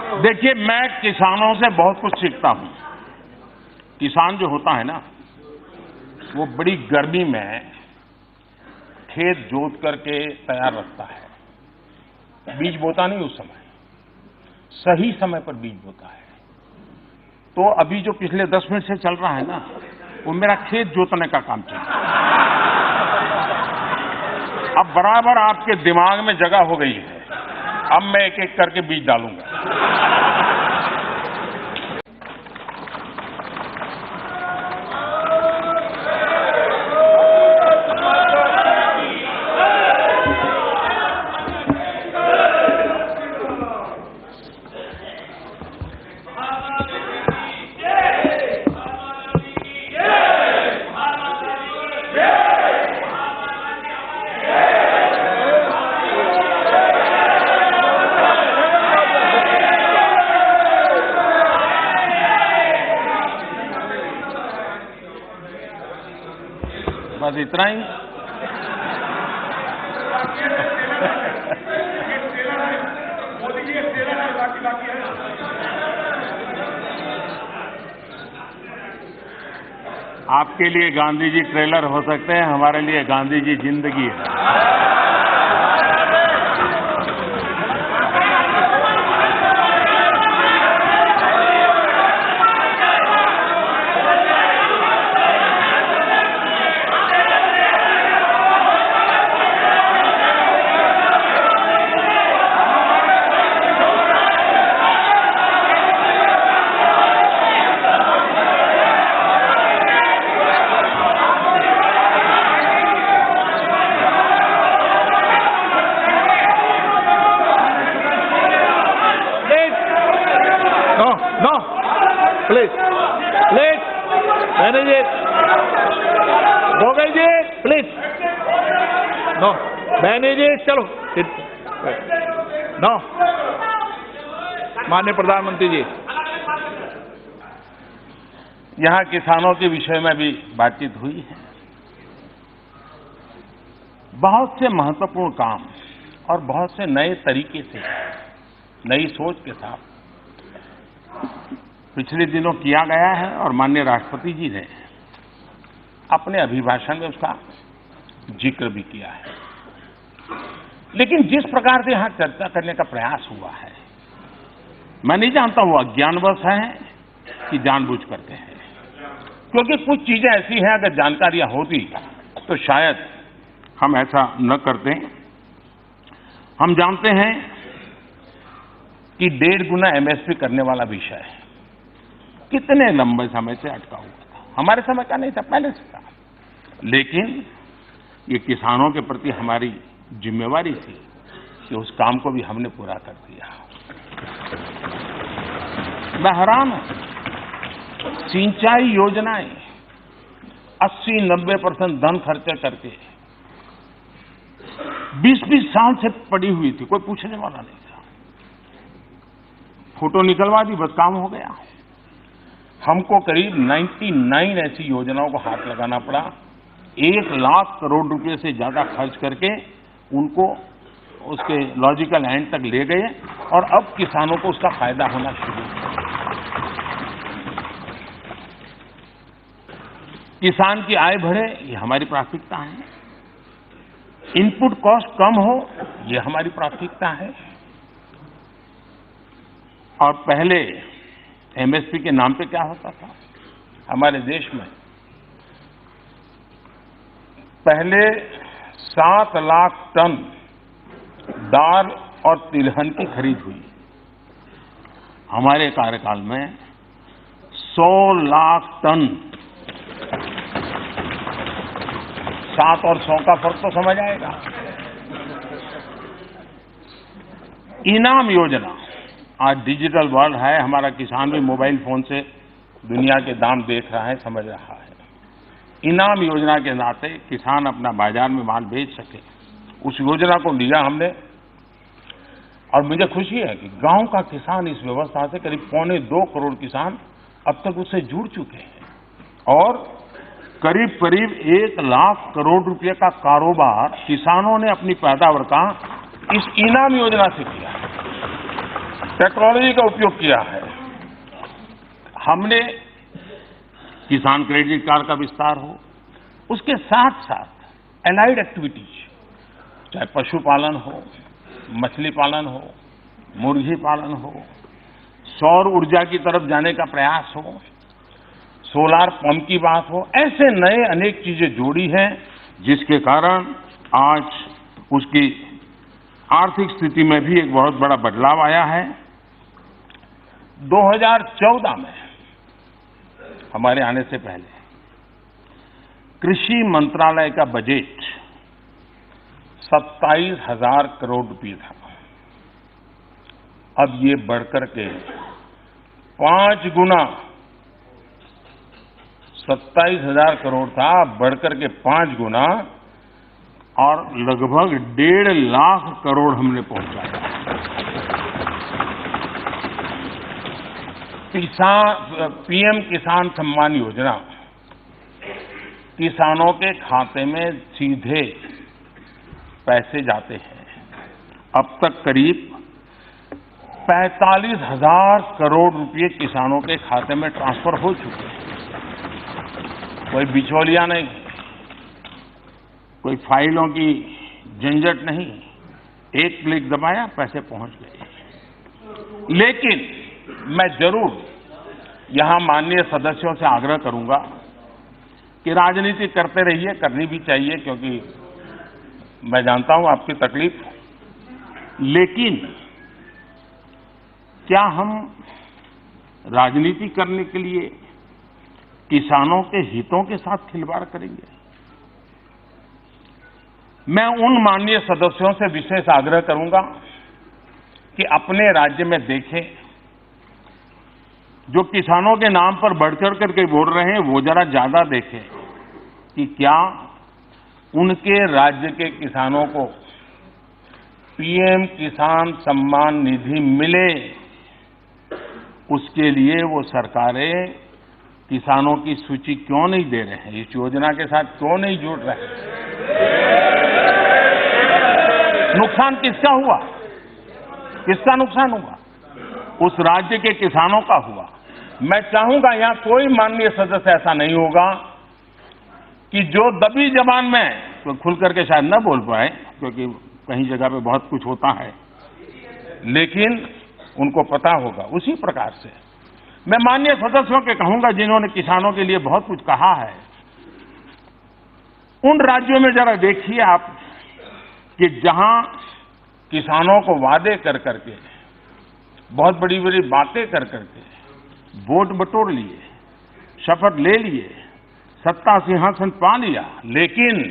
देखिए, मैं किसानों से बहुत कुछ सीखता हूं। किसान जो होता है ना, वो बड़ी गर्मी में खेत जोत करके तैयार रखता है। बीज बोता नहीं उस समय, सही समय पर बीज बोता है। तो अभी जो पिछले 10 मिनट से चल रहा है ना, वो मेरा खेत जोतने का काम चल रहा है। अब बराबर आपके दिमाग में जगह हो गई है। अब मैं एक एक करके बीज डालूंगा। बस इतना ही। आपके लिए गांधी जी ट्रेलर हो सकते हैं, हमारे लिए गांधी जी जिंदगी है। No, please, manage it. Gogai ji, please. No, manage it. चलो. No, माननीय प्रधानमंत्री जी। यहां किसानों के विषय में भी बातचीत हुई है। बहुत से महत्वपूर्ण काम और बहुत से नए तरीके से, नई सोच के साथ पिछले दिनों किया गया है और माननीय राष्ट्रपति जी ने अपने अभिभाषण में उसका जिक्र भी किया है। लेकिन जिस प्रकार से यहां चर्चा करने का प्रयास हुआ है, मैं नहीं जानता वो अज्ञानवश है कि जानबूझ करके है। क्योंकि कुछ चीजें ऐसी हैं, अगर जानकारियां होती तो शायद हम ऐसा न करते। हम जानते हैं कि 1.5 गुना एमएसपी करने वाला विषय है, कितने लंबे समय से अटका हुआ था। हमारे समय का नहीं था, पहले से था। लेकिन ये किसानों के प्रति हमारी जिम्मेवारी थी कि उस काम को भी हमने पूरा कर दिया। मैं हैरान हूं, सिंचाई योजनाएं 80-90% धन खर्चे करके 20-20 साल से पड़ी हुई थी, कोई पूछने वाला नहीं था। फोटो निकलवा दी, बस काम हो गया। हमको करीब 99 ऐसी योजनाओं को हाथ लगाना पड़ा। 1 लाख करोड़ रुपए से ज्यादा खर्च करके उनको उसके लॉजिकल एंड तक ले गए और अब किसानों को उसका फायदा होना शुरू हुआ। किसान की आय बढ़े, ये हमारी प्राथमिकता है। इनपुट कॉस्ट कम हो, ये हमारी प्राथमिकता है। और पहले एमएसपी के नाम पे क्या होता था हमारे देश में? पहले 7 लाख टन दाल और तिलहन की खरीद हुई। हमारे कार्यकाल में 100 लाख टन। 7 और 100 का फर्क तो समझ आएगा। इनाम योजना, आज डिजिटल वर्ल्ड है, हमारा किसान भी मोबाइल फोन से दुनिया के दाम देख रहा है, समझ रहा है। इनाम योजना के नाते किसान अपना बाजार में माल बेच सके, उस योजना को लिया हमने। और मुझे खुशी है कि गांव का किसान इस व्यवस्था से करीब 2.25 करोड़ किसान अब तक उससे जुड़ चुके हैं और करीब 1 लाख करोड़ रुपए का कारोबार किसानों ने अपनी पैदावार का इस इनाम योजना से किया। टेक्नोलॉजी का उपयोग किया है। हमने किसान क्रेडिट कार्ड का विस्तार हो, उसके साथ साथ एलाइड एक्टिविटीज, चाहे पशुपालन हो, मछली पालन हो, मुर्गी पालन हो, सौर ऊर्जा की तरफ जाने का प्रयास हो, सोलार पंप की बात हो, ऐसे नए अनेक चीजें जोड़ी हैं जिसके कारण आज उसकी आर्थिक स्थिति में भी एक बहुत बड़ा बदलाव आया है। 2014 में हमारे आने से पहले कृषि मंत्रालय का बजट 27,000 करोड़ रुपए था। अब ये बढ़कर के 5 गुना 27,000 करोड़ था, बढ़कर के 5 गुना और लगभग 1.5 लाख करोड़ हमने पहुंचाया। पीएम किसान सम्मान योजना किसानों के खाते में सीधे पैसे जाते हैं। अब तक करीब 45,000 करोड़ रुपए किसानों के खाते में ट्रांसफर हो चुके हैं। कोई बिचौलिया नहीं, कोई फाइलों की झंझट नहीं, एक क्लिक दबाया पैसे पहुंच गए। लेकिन मैं जरूर यहां माननीय सदस्यों से आग्रह करूंगा कि राजनीति करते रहिए, करनी भी चाहिए, क्योंकि मैं जानता हूं आपकी तकलीफ, लेकिन क्या हम राजनीति करने के लिए किसानों के हितों के साथ खिलवाड़ करेंगे? मैं उन माननीय सदस्यों से विशेष आग्रह करूंगा कि अपने राज्य में देखें, जो किसानों के नाम पर बढ़-चढ़ करके बोल रहे हैं वो जरा ज्यादा देखें कि क्या उनके राज्य के किसानों को पीएम किसान सम्मान निधि मिले। उसके लिए वो सरकारें किसानों की सूची क्यों नहीं दे रहे हैं, इस योजना के साथ क्यों नहीं जुड़ रहे हैं? नुकसान किसका हुआ? किसका नुकसान हुआ? उस राज्य के किसानों का हुआ। मैं चाहूंगा यहां कोई माननीय सदस्य ऐसा नहीं होगा कि जो दबी जबान में तो खुल करके शायद न बोल पाए, क्योंकि कहीं जगह पे बहुत कुछ होता है, लेकिन उनको पता होगा। उसी प्रकार से मैं माननीय सदस्यों के कहूंगा जिन्होंने किसानों के लिए बहुत कुछ कहा है, उन राज्यों में जरा देखिए आप कि जहां किसानों को वादे कर करके, बहुत बड़ी बड़ी बातें कर करके वोट बटोर लिए, शपथ ले लिए, सत्ता सिंहासन पा लिया, लेकिन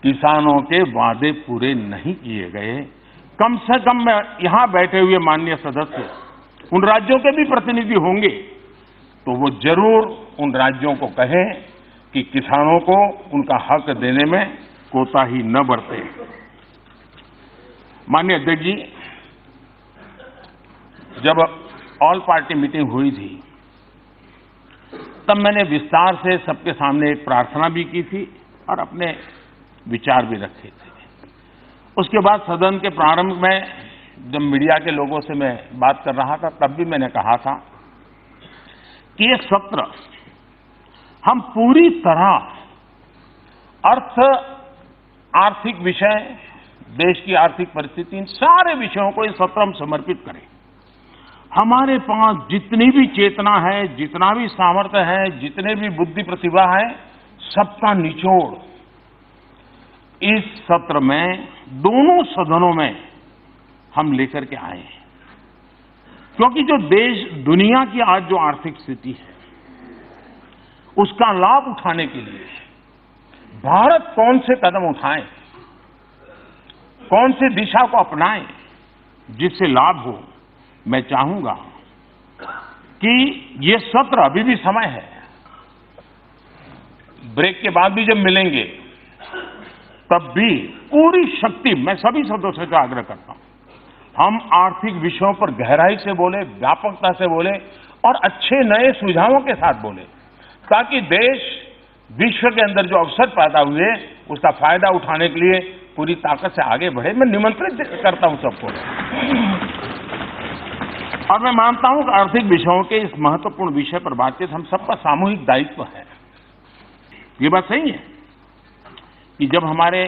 किसानों के वादे पूरे नहीं किए गए। कम से कम मैं यहां बैठे हुए माननीय सदस्य उन राज्यों के भी प्रतिनिधि होंगे तो वो जरूर उन राज्यों को कहें कि किसानों को उनका हक देने में कोताही न बरते। माननीय अध्यक्ष जी, जब ऑल पार्टी मीटिंग हुई थी तब मैंने विस्तार से सबके सामने एक प्रार्थना भी की थी और अपने विचार भी रखे थे। उसके बाद सदन के प्रारंभ में जब मीडिया के लोगों से मैं बात कर रहा था तब भी मैंने कहा था कि एक सत्र हम पूरी तरह आर्थिक विषय, देश की आर्थिक परिस्थिति, इन सारे विषयों को इस सत्र हम समर्पित करें। हमारे पास जितनी भी चेतना है, जितना भी सामर्थ्य है, जितने भी बुद्धि प्रतिभा है, सबका निचोड़ इस सत्र में दोनों सदनों में हम लेकर के आए हैं। क्योंकि जो देश, दुनिया की आज जो आर्थिक स्थिति है, उसका लाभ उठाने के लिए भारत कौन से कदम उठाए, कौन सी दिशा को अपनाए जिससे लाभ हो। मैं चाहूंगा कि ये सत्र, अभी भी समय है, ब्रेक के बाद भी जब मिलेंगे तब भी पूरी शक्ति, मैं सभी सदस्यों से आग्रह करता हूं, हम आर्थिक विषयों पर गहराई से बोले, व्यापकता से बोले और अच्छे नए सुझावों के साथ बोले, ताकि देश विश्व के अंदर जो अवसर पैदा हुए उसका फायदा उठाने के लिए पूरी ताकत से आगे बढ़े। मैं निमंत्रित करता हूं सबको। और मैं मानता हूं कि आर्थिक विषयों के इस महत्वपूर्ण विषय पर बातचीत हम सबका सामूहिक दायित्व है। ये बात सही है कि जब हमारे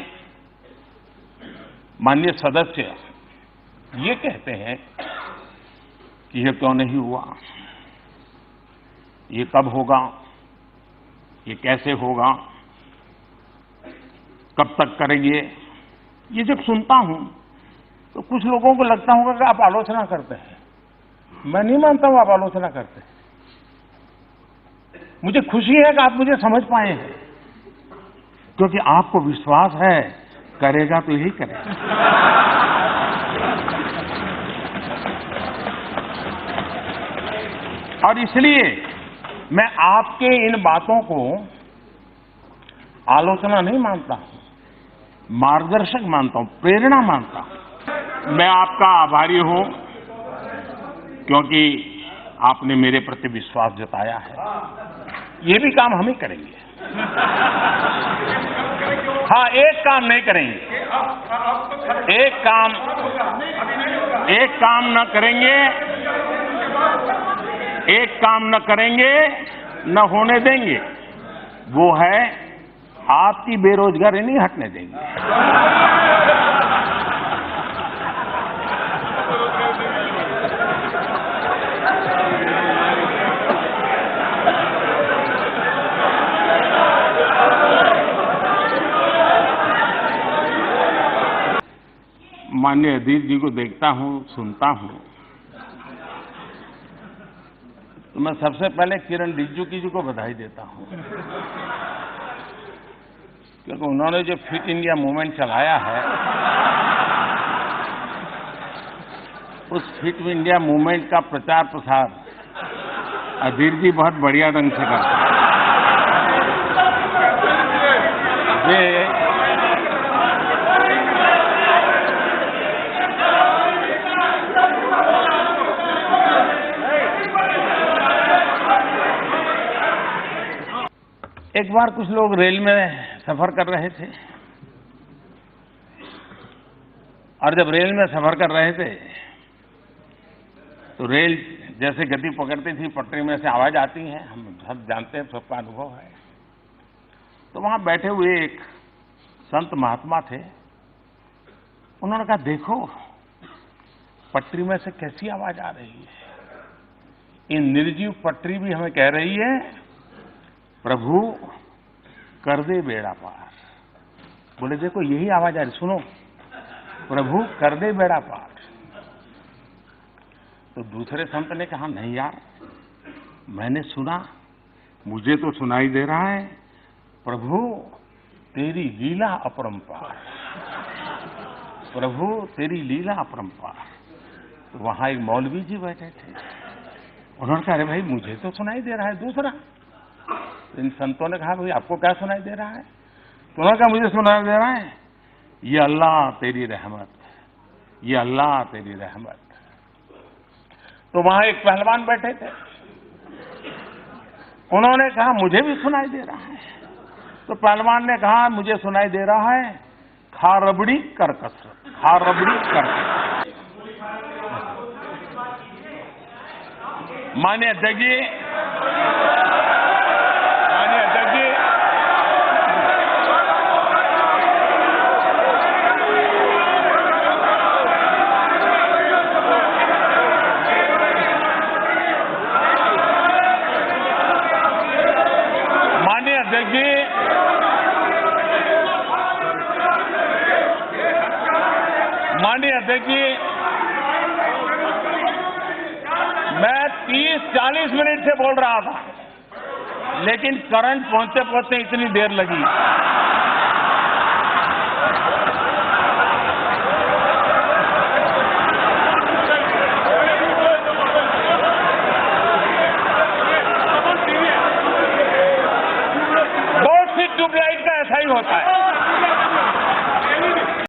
माननीय सदस्य ये कहते हैं कि ये क्यों नहीं हुआ, ये कब होगा, ये कैसे होगा, कब तक करेंगे, ये जब सुनता हूं तो कुछ लोगों को लगता होगा कि आप आलोचना करते हैं। मैं नहीं मानता हूं आप आलोचना करते हैं। मुझे खुशी है कि आप मुझे समझ पाए हैं, क्योंकि आपको विश्वास है करेगा तो यही करेगा। और इसलिए मैं आपके इन बातों को आलोचना नहीं मानता हूं, मार्गदर्शक मानता हूं, प्रेरणा मानता हूं। मैं आपका आभारी हूं क्योंकि आपने मेरे प्रति विश्वास जताया है। ये भी काम हम ही करेंगे। हाँ, एक काम नहीं करेंगे, एक काम न करेंगे, एक काम न करेंगे, न होने देंगे, वो है आपकी बेरोजगारी नहीं हटने देंगे। माननीय अधीर जी को देखता हूं, सुनता हूं, तो मैं सबसे पहले किरण रिजिजू जी को बधाई देता हूं, क्योंकि उन्होंने जो फिट इंडिया मूवमेंट चलाया है, उस फिट इंडिया मूवमेंट का प्रचार प्रसार अधीर जी बहुत बढ़िया ढंग से करते हैं। एक बार कुछ लोग रेल में सफर कर रहे थे, और जब रेल में सफर कर रहे थे तो रेल जैसे गति पकड़ती थी, पटरी में से आवाज आती है, हम सब जानते हैं, सबका अनुभव है। तो वहां बैठे हुए एक संत महात्मा थे, उन्होंने कहा, देखो पटरी में से कैसी आवाज आ रही है, ये निर्जीव पटरी भी हमें कह रही है, प्रभु कर दे बेड़ा पार। बोले देखो यही आवाज आ रही, सुनो, प्रभु कर दे बेड़ा पार। तो दूसरे संत ने कहा, नहीं यार, मैंने सुना, मुझे तो सुनाई दे रहा है, प्रभु तेरी लीला अपरंपार, प्रभु तेरी लीला अपरंपार। तो वहां एक मौलवी जी बैठे थे, उन्होंने कहा, अरे भाई मुझे तो सुनाई दे रहा है दूसरा। इन संतों ने कहा, भाई आपको क्या सुनाई दे रहा है? तो उन्होंने कहा, मुझे सुनाई दे रहा है, ये अल्लाह तेरी रहमत, ये अल्लाह तेरी रहमत। तो वहां एक पहलवान बैठे थे, उन्होंने कहा, मुझे भी सुनाई दे रहा है। तो पहलवान ने कहा, मुझे सुनाई दे रहा है, खा रबड़ी कर कसरत, खा रबड़ी कर कसरत। माननीय अध्यक्ष जी, माननीय अध्यक्ष जी, मैं 30-40 मिनट से बोल रहा था, लेकिन करंट पहुंचते पहुंचते इतनी देर लगी।